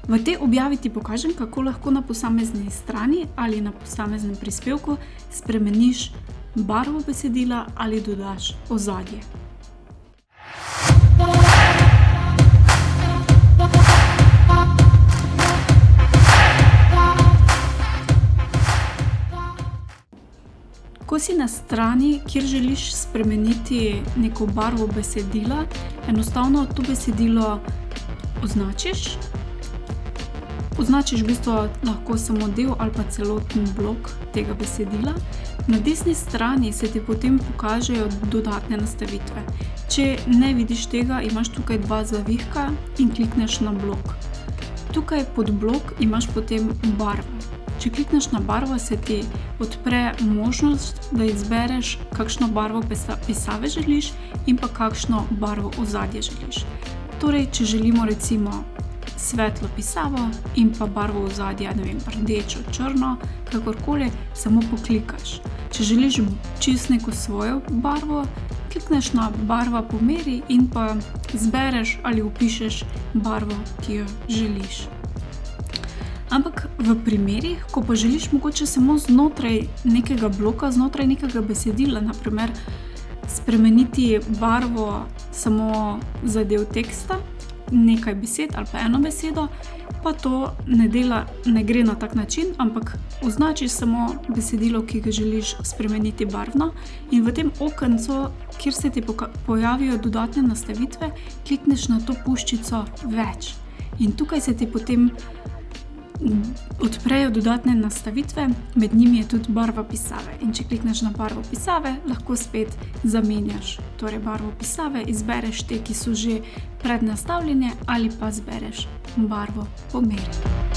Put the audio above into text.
V tej objavi ti pokažem, kako lahko na posamezni strani ali na posameznem prispevku spremeniš barvo besedila ali dodaš ozadje. Ko si na strani, kjer želiš spremeniti neko barvo besedila, enostavno to besedilo označiš. Označiš v bistvu lahko samo del ali pa celoten blok tega besedila. Na desni strani se ti potem pokažejo dodatne nastavitve. Če ne vidiš tega, imaš tukaj 2 zavihka in klikneš na blok. Tukaj pod blok imaš potem barvo. Če klikneš na barvo, se ti odpre možnost, da izbereš, kakšno barvo pisave želiš in pa kakšno barvo ozadje želiš. Torej, če želimo recimo svetlo pisavo in pa barvo ozadja, rdečo, črno, kakorkoli, samo poklikaš. Če želiš čisto neko svojo barvo, klikneš na barva po meri in pa izbereš ali vpišeš barvo, ki jo želiš. Ampak v primerih, ko pa želiš mogoče samo znotraj nekega bloka, znotraj nekega besedila, na primer spremeniti barvo samo za del teksta, nekaj besed ali pa eno besedo, pa to ne gre na tak način, ampak označiš samo besedilo, ki ga želiš spremeniti barvno, in v tem okencu, kjer se ti pojavijo dodatne nastavitve, klikneš na to puščico več. In tukaj se ti potem odprejo dodatne nastavitve, med njimi je tudi barva pisave. In če klikneš na barvo pisave, lahko spet zamenjaš barvo pisave, izbereš te, ki so že prednastavljene, ali pa izbereš barvo po meri.